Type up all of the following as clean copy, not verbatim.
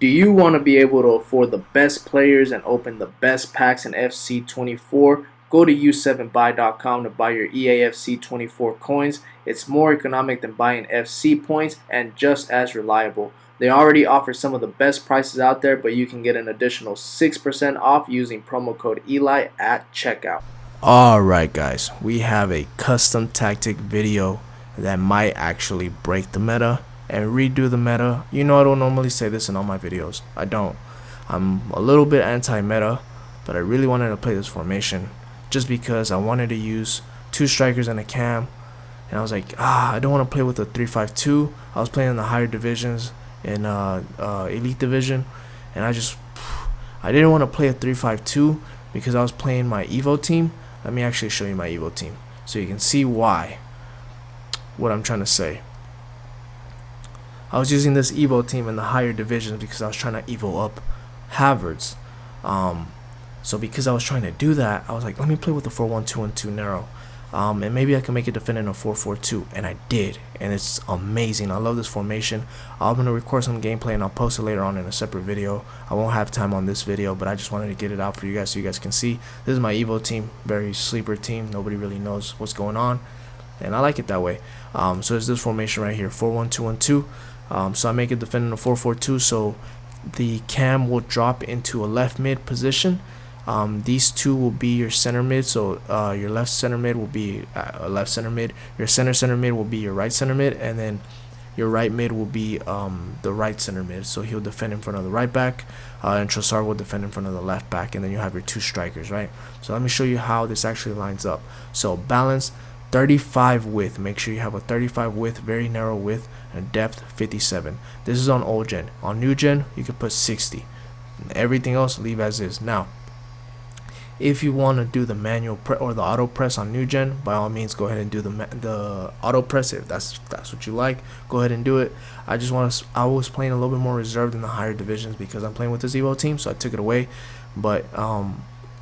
Do you want to be able to afford the best players and open the best packs in FC24? Go to u7buy.com to buy your EAFC24 coins. It's more economic than buying FC points and just as reliable. They already offer some of the best prices out there, but you can get an additional 6% off using promo code Eli at checkout. Alright guys, we have a custom tactic video that might actually break the meta and redo the meta. You know, I don't normally say this in all my videos. I don't. I'm a little bit anti-meta, but I really wanted to play this formation just because I wanted to use 2 strikers and a cam, and I was like, I don't want to play with a 3-5-2. I was playing in the higher divisions in elite division, and I didn't want to play a 3-5-2 because I was playing my Evo team. Let me actually show you my Evo team so you can see what I'm trying to say. I was using this Evo team in the higher divisions because I was trying to Evo up Havertz. So because I was trying to do that, I was like, let me play with the 4-1-2-1-2 narrow. And maybe I can make it defend in a 4-4-2, and I did, and it's amazing. I love this formation. I'm gonna record some gameplay and I'll post it later on in a separate video. I won't have time on this video, but I just wanted to get it out for you guys so you guys can see. This is my Evo team, very sleeper team. Nobody really knows what's going on, and I like it that way. So it's this formation right here, 4-1-2-1-2. So I make it defend in a 4-4-2, so the cam will drop into a left mid position. These two will be your center mid, so your left center mid will be a left center mid, your center mid will be your right center mid, and then your right mid will be the right center mid, so he'll defend in front of the right back, and Trossard will defend in front of the left back, and then you have your 2 strikers, right? So let me show you how this actually lines up. So balance 35 width, make sure you have a 35 width, very narrow width, and depth 57. This is on old gen. On new gen you can put 60. Everything else leave as is. Now if you want to do the manual or the auto press on new gen, by all means go ahead and do the auto press. If that's what you like, go ahead and do it. I was playing a little bit more reserved in the higher divisions because I'm playing with this Evo team, so I took it away. But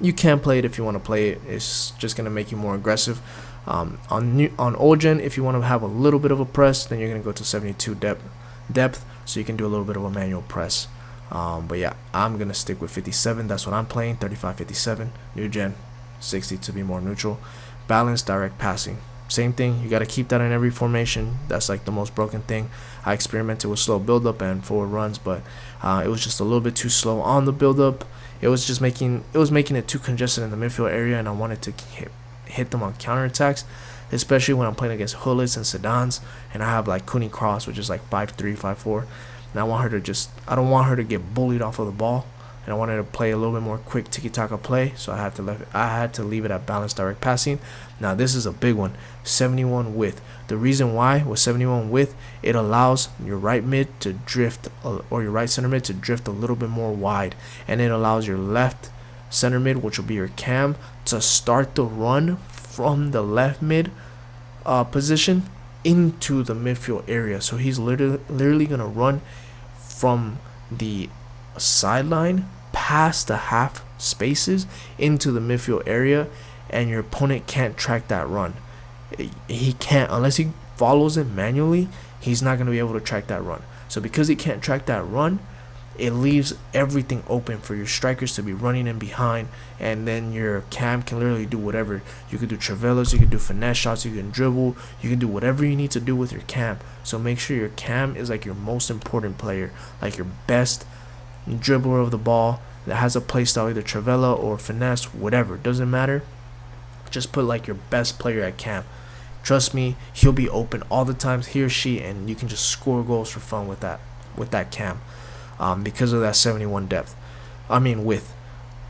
you can play it if you want to play it. It's just gonna make you more aggressive. On old gen, if you want to have a little bit of a press, then you're gonna go to 72 depth, so you can do a little bit of a manual press. But yeah, I'm gonna stick with 57. That's what I'm playing. 35, 57. New gen 60 to be more neutral. Balanced direct passing, same thing. You got to keep that in every formation. That's like the most broken thing. I experimented with slow build up and forward runs, but it was just a little bit too slow on the build up. It was just making it too congested in the midfield area, and I wanted to hit them on counterattacks, especially when I'm playing against Hullets and Sedans, and I have like Cooney Cross, which is like 5'3", 5'4". And I don't want her to get bullied off of the ball, and I wanted to play a little bit more quick tiki-taka play, so I had to leave it at balanced direct passing. Now this is a big one, 71 width. The reason why with 71 width, it allows your right mid to drift, or your right center mid to drift a little bit more wide, and it allows your left center mid, which will be your cam, to start the run from the left mid position into the midfield area. So he's literally gonna run from the sideline past the half spaces into the midfield area, and your opponent can't track that run. He can't, unless he follows it manually. He's not gonna be able to track that run. So because he can't track that run, it leaves everything open for your strikers to be running in behind, and then your cam can literally do whatever. You can do travelas, you can do finesse shots, you can dribble, you can do whatever you need to do with your cam. So make sure your cam is like your most important player, like your best dribbler of the ball that has a play style, either travela or finesse, whatever, doesn't matter. Just put like your best player at cam. Trust me, he'll be open all the times, he or she, and you can just score goals for fun with that cam. Because of that 71 width.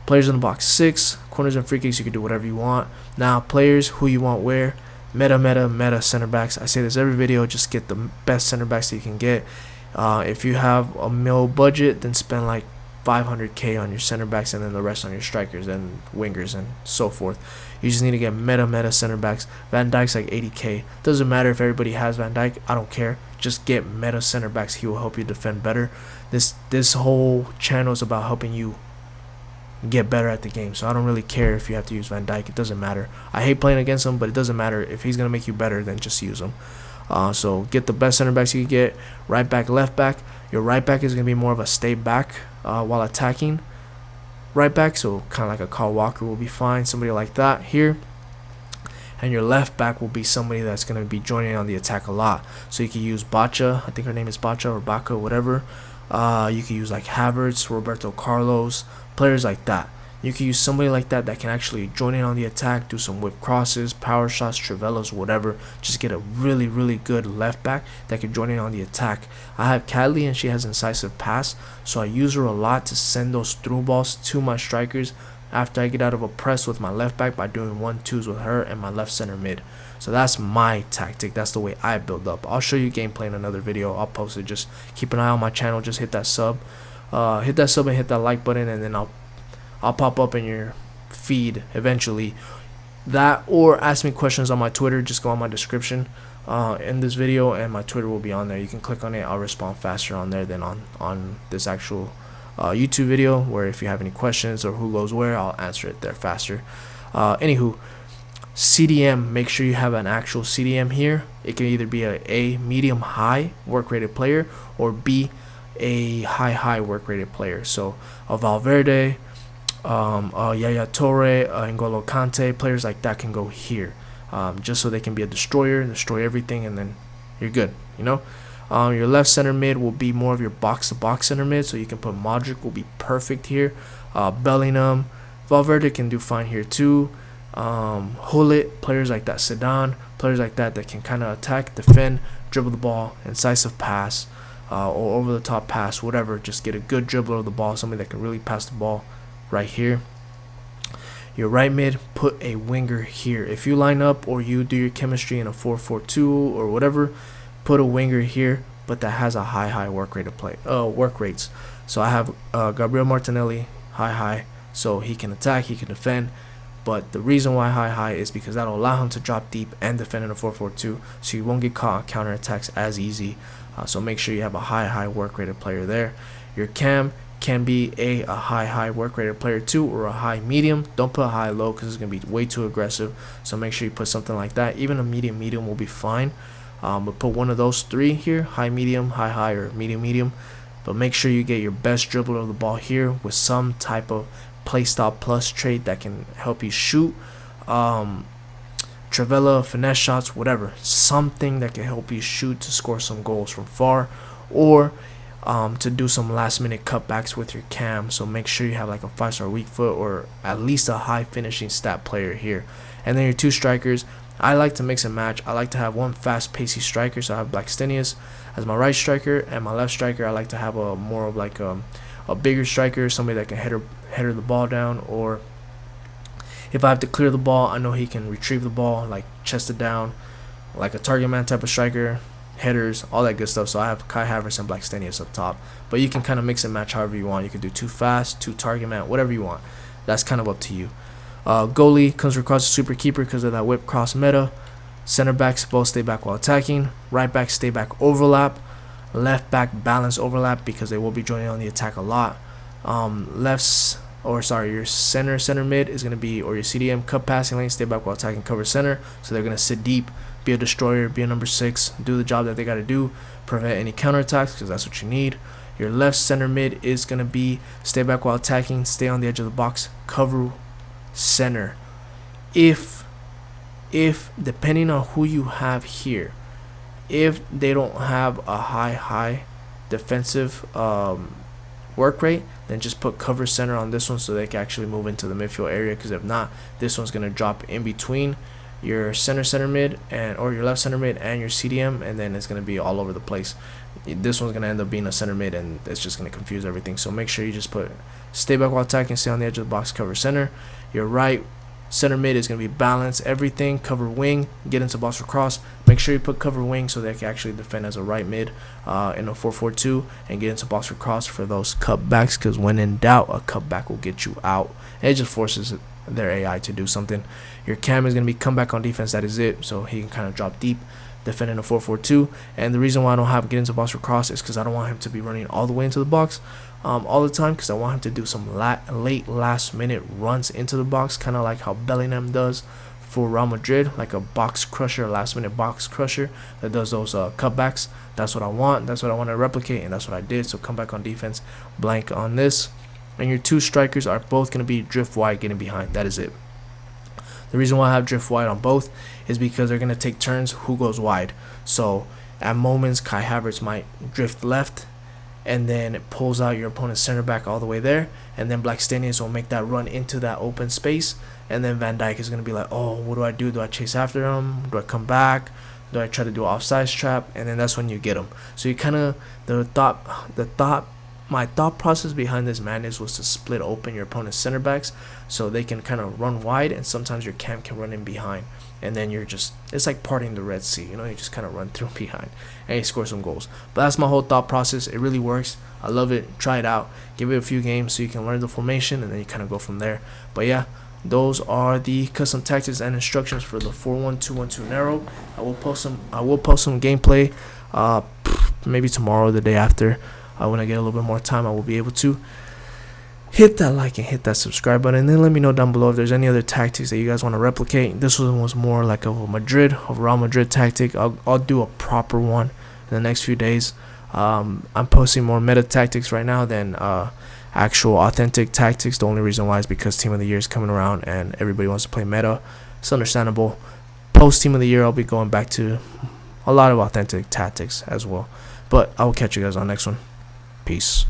Players in the box 6, corners and free kicks, you can do whatever you want. Now players who you want where, meta center backs. I say this every video, just get the best center backs that you can get. If you have a mil budget, then spend like 500k on your center backs, and then the rest on your strikers and wingers and so forth. You just need to get meta center backs. Van Dijk's like 80k. Doesn't matter if everybody has Van Dijk, I don't care. Just get meta center backs. He will help you defend better. This whole channel is about helping you get better at the game, so I don't really care if you have to use Van Dijk. It doesn't matter. I hate playing against him, but it doesn't matter. If he's gonna make you better, then just use him. So get the best center backs you can get. Right back, left back. Your right back is going to be more of a stay back while attacking right back, so kind of like a Kyle Walker will be fine, somebody like that here. And your left back will be somebody that's going to be joining on the attack a lot. So you can use Bacha, I think her name is Bacha or Baca, whatever. You can use like Havertz, Roberto Carlos, players like that. You can use somebody like that that can actually join in on the attack, do some whip crosses, power shots, Trivelas, whatever. Just get a really, really good left back that can join in on the attack. I have Cadley and she has incisive pass, so I use her a lot to send those through balls to my strikers after I get out of a press with my left back by doing 1-2s with her and my left center mid. So that's my tactic. That's the way I build up. I'll show you gameplay in another video. I'll post it. Just keep an eye on my channel. Just hit that sub. And hit that like button, and then I'll pop up in your feed eventually. That, or ask me questions on my Twitter. Just go on my description in this video, and my Twitter will be on there. You can click on it. I'll respond faster on there than on this actual YouTube video, where if you have any questions or who goes where, I'll answer it there faster. Anywho, CDM, make sure you have an actual CDM here. It can either be a medium high work rated player, or B, a high work rated player. So a Valverde, Yaya Toure, N'Golo Kante, players like that can go here, just so they can be a destroyer, destroy everything, and then you're good, you know. Your left center mid will be more of your box-to-box center mid, so you can put Modric, will be perfect here. Bellingham, Valverde can do fine here too. Hullet, players like that, Sedan, players like that that can kind of attack, defend, dribble the ball, incisive pass, or over the top pass, whatever. Just get a good dribbler of the ball, somebody that can really pass the ball right here. Your right mid, put a winger here. If you line up or you do your chemistry in a 4-4-2 or whatever, put a winger here, but that has a high work rate of play, work rates. So I have Gabriel Martinelli, high, so he can attack, he can defend. But the reason why high is because that'll allow him to drop deep and defend in a 4-4-2, so you won't get caught on counter attacks as easy. So make sure you have a high work rated player there. Your cam can be a high work rated player too, or a high medium. Don't put high low because it's gonna be way too aggressive. So make sure you put something like that. Even a medium will be fine. But put one of those three here: high medium, high, or medium. But make sure you get your best dribbler of the ball here with some type of playstyle plus trait that can help you shoot. Trivela, finesse shots, whatever. Something that can help you shoot to score some goals from far, or to do some last minute cutbacks with your cam. So make sure you have like a 5-star weak foot, or at least a high finishing stat player here. And then your two strikers, I like to mix and match. I like to have one fast pacey striker, so I have Blackstenius as my right striker, and my left striker I like to have a more of like a bigger striker, somebody that can header the ball down, or if I have to clear the ball, I know he can retrieve the ball, like chest it down, like a target man type of striker, headers, all that good stuff. So I have Kai Havertz and Blackstenius up top, but you can kind of mix and match however you want. You can do two fast, two target man, whatever you want. That's kind of up to you. Goalie comes across a super keeper because of that whip cross meta. Center backs both stay back while attacking. Right back stay back overlap. Left back balance overlap because they will be joining on the attack a lot. Your center mid is going to be, or your CDM, cut passing lane, stay back while attacking, cover center. So they're going to sit deep, be a destroyer, be a number 6, do the job that they got to do, prevent any counterattacks because that's what you need. Your left center mid is going to be stay back while attacking, stay on the edge of the box, cover center. If depending on who you have here, if they don't have a high defensive work rate, then just put cover center on this one so they can actually move into the midfield area, because if not, this one's going to drop in between your center mid or your left center mid and your CDM, and then it's going to be all over the place. This one's going to end up being a center mid, and it's just going to confuse everything. So make sure you just put stay back while attacking, stay on the edge of the box, cover center. Your right center mid is going to be balance everything, cover wing, get into box for cross. Make sure you put cover wing so they can actually defend as a right mid in a 4-4-2 and get into box for cross for those cutbacks, because when in doubt, a cutback will get you out. And it just forces their AI to do something. Your cam is going to be come back on defense, that is it, so he can kind of drop deep, defend in a 4-4-2. And the reason why I don't have get into box for cross is because I don't want him to be running all the way into the box all the time, because I want him to do some late last minute runs into the box, kind of like how Bellingham does for Real Madrid, like a box crusher, last minute box crusher that does those cutbacks. That's what I want. That's what I want to replicate, and that's what I did. So come back on defense, blank on this. And your two strikers are both going to be drift wide, getting behind. That is it. The reason why I have drift wide on both is because they're going to take turns who goes wide. So at moments, Kai Havertz might drift left, and then it pulls out your opponent's center back all the way there, and then Blackstenius will make that run into that open space, and then Van Dijk is going to be like, oh, what do I do? Do I chase after him? Do I come back? Do I try to do an offsides trap? And then that's when you get him. So you kind of, my thought process behind this madness was to split open your opponent's center backs so they can kind of run wide, and sometimes your cam can run in behind, and then you're just, it's like parting the Red Sea, you know, you just kind of run through behind and you score some goals. But that's my whole thought process. It really works. I love it. Try it out, give it a few games so you can learn the formation, and then you kind of go from there. But yeah, those are the custom tactics and instructions for the 4-1-2-1-2 narrow. I will post some gameplay maybe tomorrow or the day after. When I get a little bit more time, I will be able to hit that like and hit that subscribe button, and then let me know down below if there's any other tactics that you guys want to replicate. This one was more like a Real Madrid tactic. I'll do a proper one in the next few days. I'm posting more meta tactics right now than actual authentic tactics. The only reason why is because Team of the Year is coming around and everybody wants to play meta. It's understandable. Post Team of the Year, I'll be going back to a lot of authentic tactics as well. But I will catch you guys on the next one. Peace.